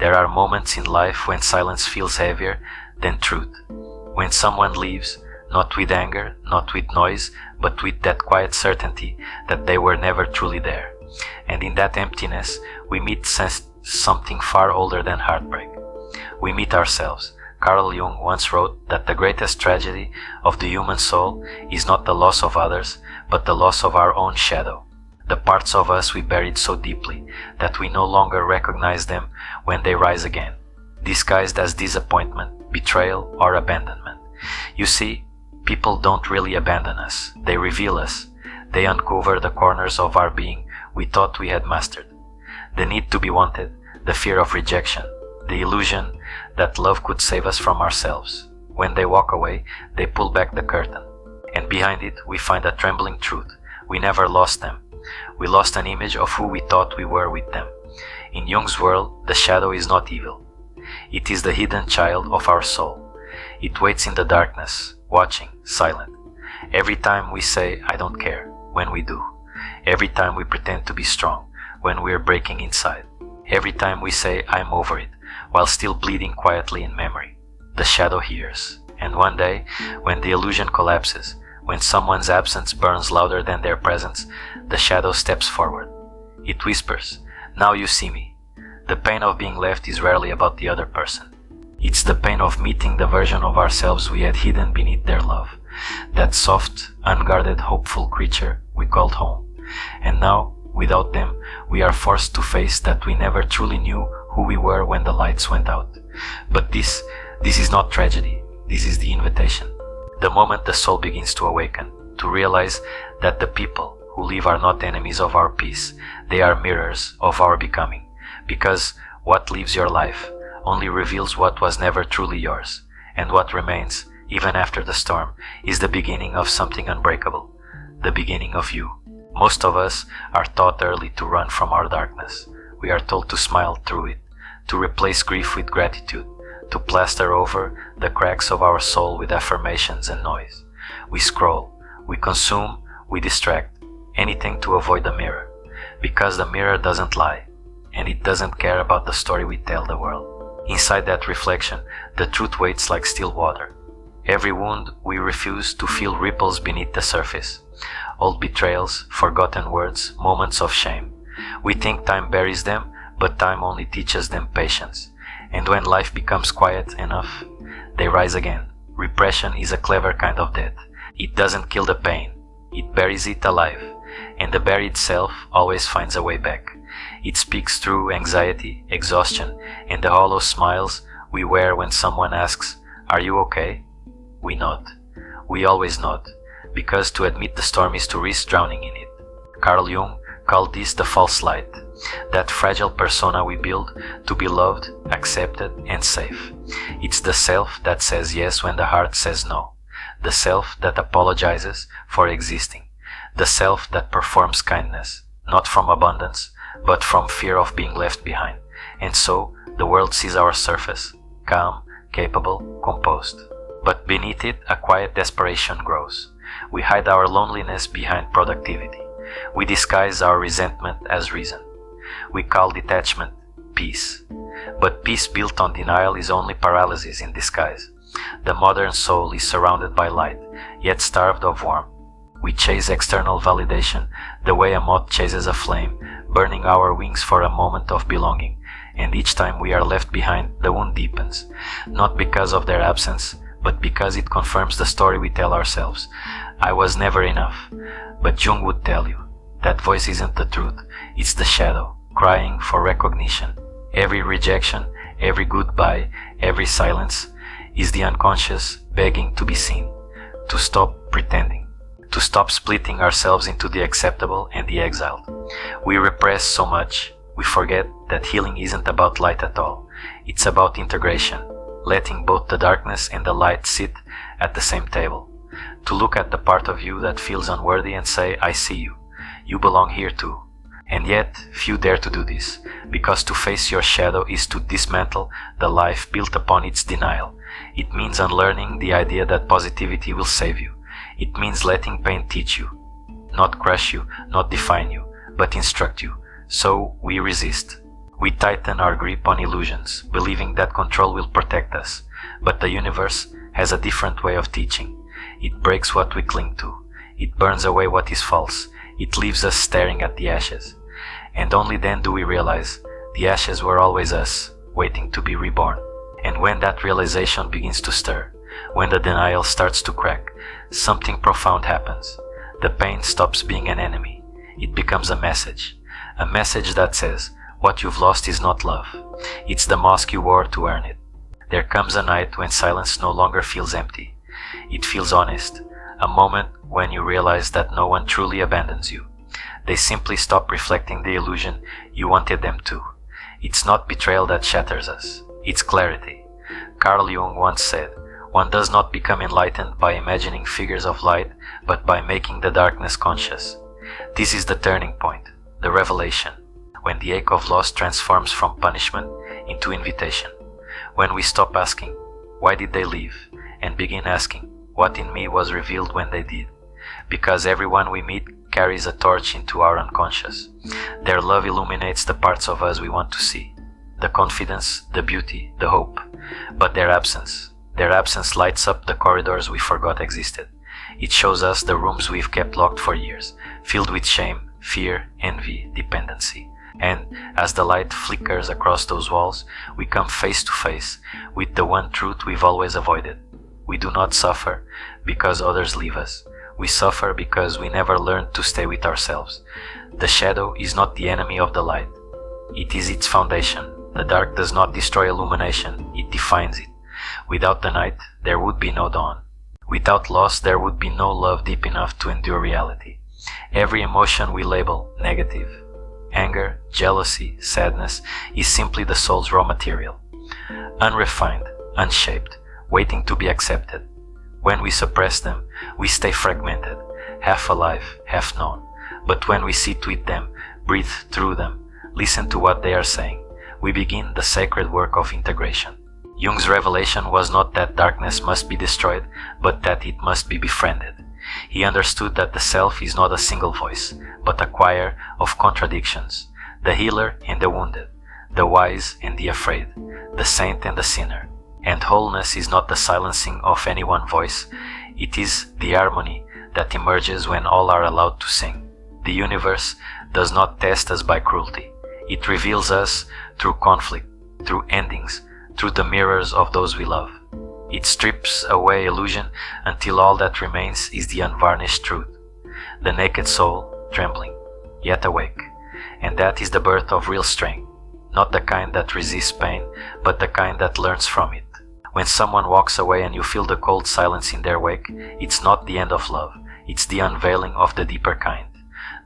There are moments in life when silence feels heavier than truth. When someone leaves, not with anger, not with noise, but with that quiet certainty that they were never truly there. And in that emptiness, we meet something far older than heartbreak. We meet ourselves. Carl Jung once wrote that the greatest tragedy of the human soul is not the loss of others, but the loss of our own shadow. The parts of us we buried so deeply that we no longer recognize them when they rise again, disguised as disappointment, betrayal, or abandonment. You see, people don't really abandon us. They reveal us. They uncover the corners of our being we thought we had mastered. The need to be wanted, the fear of rejection, the illusion that love could save us from ourselves. When they walk away, they pull back the curtain. And behind it, we find a trembling truth. We never lost them. We lost an image of who we thought we were with them. In Jung's world, the shadow is not evil. It is the hidden child of our soul. It waits in the darkness, watching, silent. Every time we say, I don't care, when we do. Every time we pretend to be strong, when we're breaking inside. Every time we say, I'm over it, while still bleeding quietly in memory. The shadow hears. And one day, when the illusion collapses, when someone's absence burns louder than their presence, the shadow steps forward. It whispers, now you see me. The pain of being left is rarely about the other person. It's the pain of meeting the version of ourselves we had hidden beneath their love. That soft, unguarded, hopeful creature we called home. And now, without them, we are forced to face that we never truly knew who we were when the lights went out. But this is not tragedy. This is the invitation. The moment the soul begins to awaken, to realize that the people who leave are not enemies of our peace, they are mirrors of our becoming. Because what leaves your life only reveals what was never truly yours, and what remains, even after the storm, is the beginning of something unbreakable, the beginning of you. Most of us are taught early to run from our darkness. We are told to smile through it, to replace grief with gratitude, to plaster over the cracks of our soul with affirmations and noise. We scroll, we consume, we distract, anything to avoid the mirror, because the mirror doesn't lie, and it doesn't care about the story we tell the world. Inside that reflection, the truth waits like still water. Every wound we refuse to feel ripples beneath the surface. Old betrayals, forgotten words, moments of shame. We think time buries them, but time only teaches them patience. And when life becomes quiet enough, they rise again. Repression is a clever kind of death. It doesn't kill the pain, it buries it alive. And the buried self always finds a way back. It speaks through anxiety, exhaustion, and the hollow smiles we wear when someone asks, "Are you okay?" We nod. We always nod, because to admit the storm is to risk drowning in it. Carl Jung called this the false light, that fragile persona we build to be loved, accepted, and safe. It's the self that says yes when the heart says no, the self that apologizes for existing, the self that performs kindness, not from abundance, but from fear of being left behind. And so, the world sees our surface, calm, capable, composed. But beneath it, a quiet desperation grows. We hide our loneliness behind productivity. We disguise our resentment as reason. We call detachment peace. But peace built on denial is only paralysis in disguise. The modern soul is surrounded by light, yet starved of warmth. We chase external validation the way a moth chases a flame, burning our wings for a moment of belonging. And each time we are left behind, the wound deepens, not because of their absence, but because it confirms the story we tell ourselves. I was never enough. But Jung would tell you, that voice isn't the truth, it's the shadow, crying for recognition. Every rejection, every goodbye, every silence is the unconscious begging to be seen, to stop pretending, to stop splitting ourselves into the acceptable and the exiled. We repress so much, we forget that healing isn't about light at all. It's about integration, letting both the darkness and the light sit at the same table. To look at the part of you that feels unworthy and say, I see you. You belong here too. And yet, few dare to do this, because to face your shadow is to dismantle the life built upon its denial. It means unlearning the idea that positivity will save you. It means letting pain teach you, not crush you, not define you, but instruct you. So we resist. We tighten our grip on illusions, believing that control will protect us, but the universe has a different way of teaching. It breaks what we cling to. It burns away what is false. It leaves us staring at the ashes. And only then do we realize the ashes were always us, waiting to be reborn. And when that realization begins to stir, when the denial starts to crack, something profound happens. The pain stops being an enemy. It becomes a message that says, what you've lost is not love. It's the mask you wore to earn it. There comes a night when silence no longer feels empty. It feels honest. A moment when you realize that no one truly abandons you. They simply stop reflecting the illusion you wanted them to. It's not betrayal that shatters us. It's clarity. Carl Jung once said, one does not become enlightened by imagining figures of light, but by making the darkness conscious. This is the turning point, the revelation, when the ache of loss transforms from punishment into invitation. When we stop asking, why did they leave? And begin asking, what in me was revealed when they did? Because everyone we meet carries a torch into our unconscious. Their love illuminates the parts of us we want to see. The confidence, the beauty, the hope. But their absence lights up the corridors we forgot existed. It shows us the rooms we've kept locked for years, filled with shame, fear, envy, dependency. And as the light flickers across those walls, we come face to face with the one truth we've always avoided. We do not suffer because others leave us. We suffer because we never learned to stay with ourselves. The shadow is not the enemy of the light. It is its foundation. The dark does not destroy illumination, it defines it. Without the night, there would be no dawn. Without loss, there would be no love deep enough to endure reality. Every emotion we label negative, anger, jealousy, sadness, is simply the soul's raw material. Unrefined, unshaped, waiting to be accepted. When we suppress them, we stay fragmented, half alive, half known. But when we sit with them, breathe through them, listen to what they are saying, we begin the sacred work of integration. Jung's revelation was not that darkness must be destroyed, but that it must be befriended. He understood that the self is not a single voice, but a choir of contradictions, the healer and the wounded, the wise and the afraid, the saint and the sinner. And wholeness is not the silencing of any one voice, it is the harmony that emerges when all are allowed to sing. The universe does not test us by cruelty. It reveals us through conflict, through endings, through the mirrors of those we love. It strips away illusion until all that remains is the unvarnished truth, the naked soul, trembling, yet awake. And that is the birth of real strength, not the kind that resists pain, but the kind that learns from it. When someone walks away and you feel the cold silence in their wake, it's not the end of love, it's the unveiling of the deeper kind.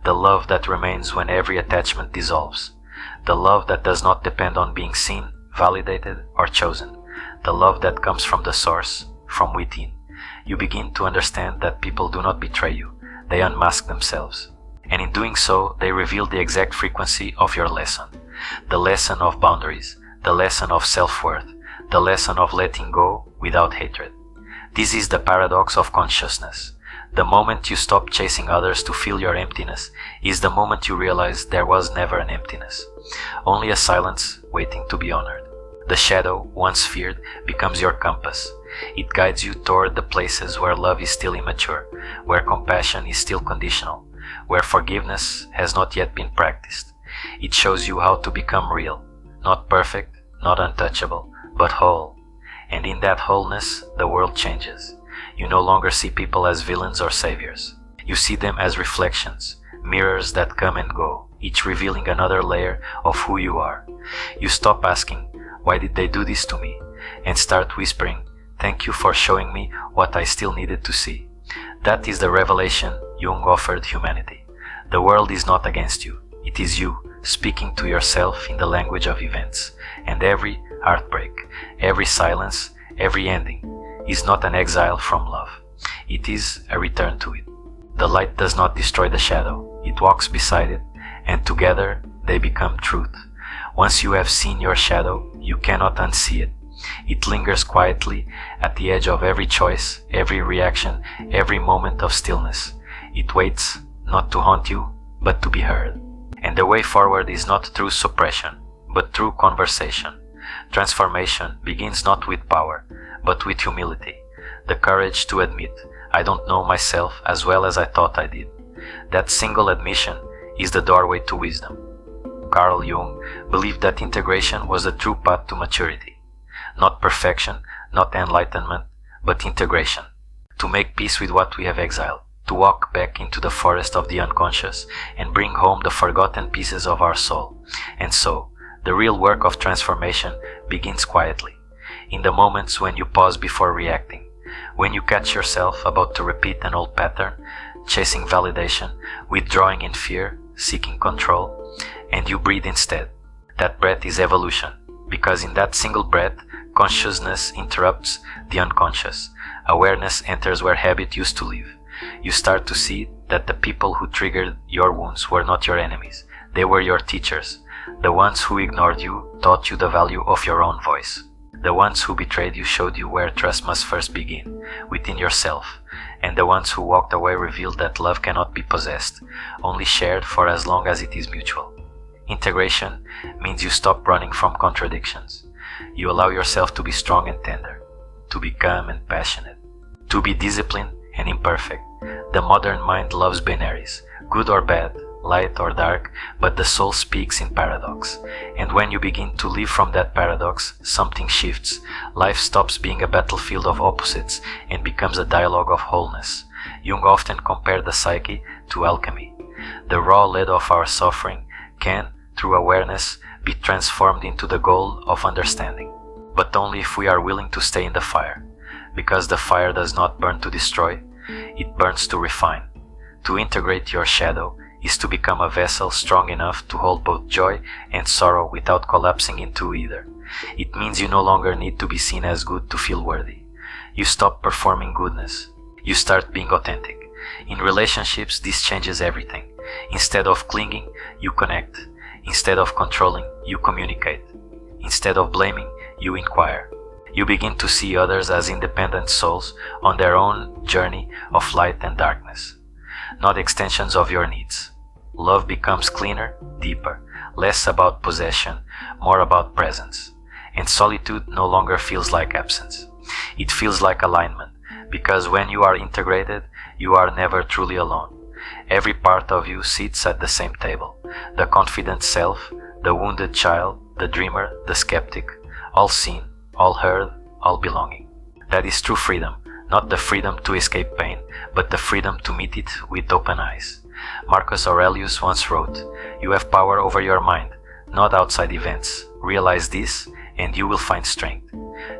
The love that remains when every attachment dissolves. The love that does not depend on being seen, validated, or chosen. The love that comes from the source, from within. You begin to understand that people do not betray you, they unmask themselves. And in doing so, they reveal the exact frequency of your lesson. The lesson of boundaries, the lesson of self-worth, the lesson of letting go without hatred. This is the paradox of consciousness. The moment you stop chasing others to fill your emptiness is the moment you realize there was never an emptiness, only a silence waiting to be honored. The shadow, once feared, becomes your compass. It guides you toward the places where love is still immature, where compassion is still conditional, where forgiveness has not yet been practiced. It shows you how to become real, not perfect, not untouchable, but whole. And in that wholeness, the world changes. You no longer see people as villains or saviors. You see them as reflections, mirrors that come and go, each revealing another layer of who you are. You stop asking, why did they do this to me? And start whispering, thank you for showing me what I still needed to see. That is the revelation Jung offered humanity. The world is not against you. It is you, speaking to yourself in the language of events. And every heartbreak, every silence, every ending is not an exile from love. It is a return to it. The light does not destroy the shadow. It walks beside it, and together they become truth. Once you have seen your shadow, you cannot unsee it. It lingers quietly at the edge of every choice, every reaction, every moment of stillness. It waits not to haunt you, but to be heard. And the way forward is not through suppression, but through conversation. Transformation begins not with power, but with humility, the courage to admit, I don't know myself as well as I thought I did. That single admission is the doorway to wisdom. Carl Jung believed that integration was the true path to maturity. Not perfection, not enlightenment, but integration. To make peace with what we have exiled, to walk back into the forest of the unconscious and bring home the forgotten pieces of our soul. And so, the real work of transformation begins quietly, in the moments when you pause before reacting, when you catch yourself about to repeat an old pattern, chasing validation, withdrawing in fear, seeking control, and you breathe instead. That breath is evolution, because in that single breath, consciousness interrupts the unconscious. Awareness enters where habit used to live. You start to see that the people who triggered your wounds were not your enemies. They were your teachers. The ones who ignored you taught you the value of your own voice. The ones who betrayed you showed you where trust must first begin, within yourself. And the ones who walked away revealed that love cannot be possessed, only shared for as long as it is mutual. Integration means you stop running from contradictions. You allow yourself to be strong and tender, to be calm and passionate, to be disciplined and imperfect. The modern mind loves binaries, good or bad, light or dark, but the soul speaks in paradox. And when you begin to live from that paradox, something shifts. Life stops being a battlefield of opposites and becomes a dialogue of wholeness. Jung often compared the psyche to alchemy. The raw lead of our suffering can, through awareness, be transformed into the gold of understanding. But only if we are willing to stay in the fire, because the fire does not burn to destroy, it burns to refine. To integrate your shadow is to become a vessel strong enough to hold both joy and sorrow without collapsing into either. It means you no longer need to be seen as good to feel worthy. You stop performing goodness. You start being authentic. In relationships, this changes everything. Instead of clinging, you connect. Instead of controlling, you communicate. Instead of blaming, you inquire. You begin to see others as independent souls on their own journey of light and darkness, not extensions of your needs. Love becomes cleaner, deeper, less about possession, more about presence. And solitude no longer feels like absence. It feels like alignment, because when you are integrated, you are never truly alone. Every part of you sits at the same table. The confident self, the wounded child, the dreamer, the skeptic, all seen, all heard, all belonging. That is true freedom, not the freedom to escape pain, but the freedom to meet it with open eyes. Marcus Aurelius once wrote, "You have power over your mind, not outside events. Realize this, and you will find strength."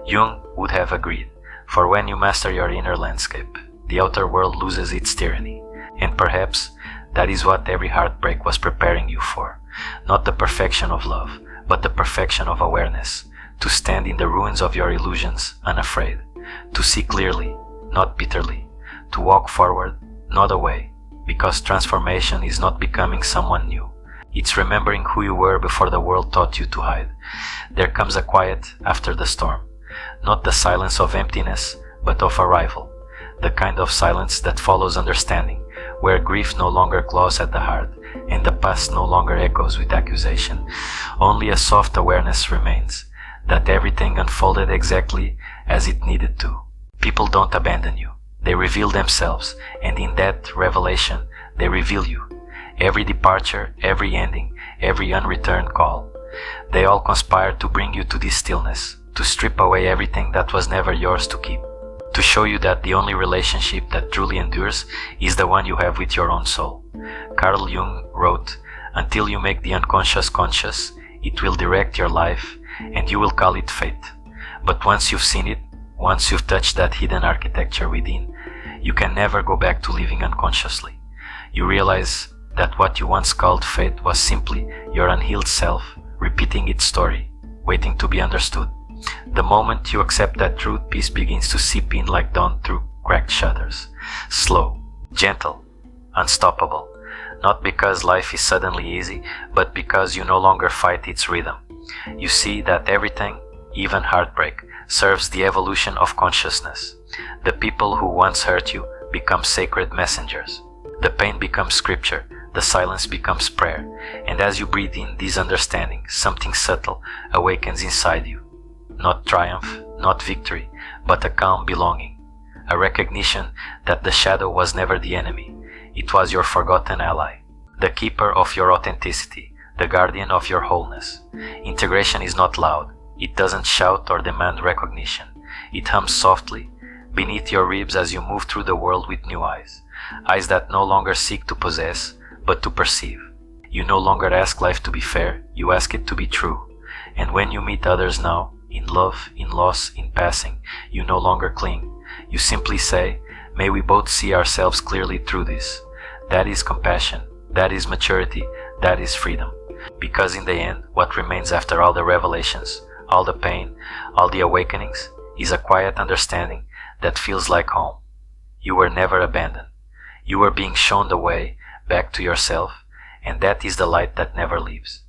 Jung would have agreed, for when you master your inner landscape, the outer world loses its tyranny. And perhaps that is what every heartbreak was preparing you for. Not the perfection of love, but the perfection of awareness. To stand in the ruins of your illusions unafraid. To see clearly, not bitterly. To walk forward, not away. Because transformation is not becoming someone new. It's remembering who you were before the world taught you to hide. There comes a quiet after the storm. Not the silence of emptiness, but of arrival. The kind of silence that follows understanding, where grief no longer claws at the heart, and the past no longer echoes with accusation. Only a soft awareness remains, that everything unfolded exactly as it needed to. People don't abandon you. They reveal themselves, and in that revelation, they reveal you. Every departure, every ending, every unreturned call. They all conspire to bring you to this stillness, to strip away everything that was never yours to keep. To show you that the only relationship that truly endures is the one you have with your own soul. Carl Jung wrote, "Until you make the unconscious conscious, it will direct your life, and you will call it fate. But once you've seen it, once you've touched that hidden architecture within, you can never go back to living unconsciously. You realize that what you once called fate was simply your unhealed self repeating its story, waiting to be understood. The moment you accept that truth, peace begins to seep in like dawn through cracked shutters. Slow, gentle, unstoppable. Not because life is suddenly easy, but because you no longer fight its rhythm. You see that everything, even heartbreak, serves the evolution of consciousness. The people who once hurt you become sacred messengers. The pain becomes scripture, the silence becomes prayer, and as you breathe in this understanding, something subtle awakens inside you. Not triumph, not victory, but a calm belonging, a recognition that the shadow was never the enemy, it was your forgotten ally, the keeper of your authenticity, the guardian of your wholeness. Integration is not loud, it doesn't shout or demand recognition, it hums softly, beneath your ribs as you move through the world with new eyes, eyes that no longer seek to possess, but to perceive. You no longer ask life to be fair, you ask it to be true. And when you meet others now, in love, in loss, in passing, you no longer cling. You simply say, may we both see ourselves clearly through this. That is compassion, that is maturity, that is freedom. Because in the end, what remains after all the revelations, all the pain, all the awakenings, is a quiet understanding that feels like home. You were never abandoned. You were being shown the way back to yourself, and that is the light that never leaves.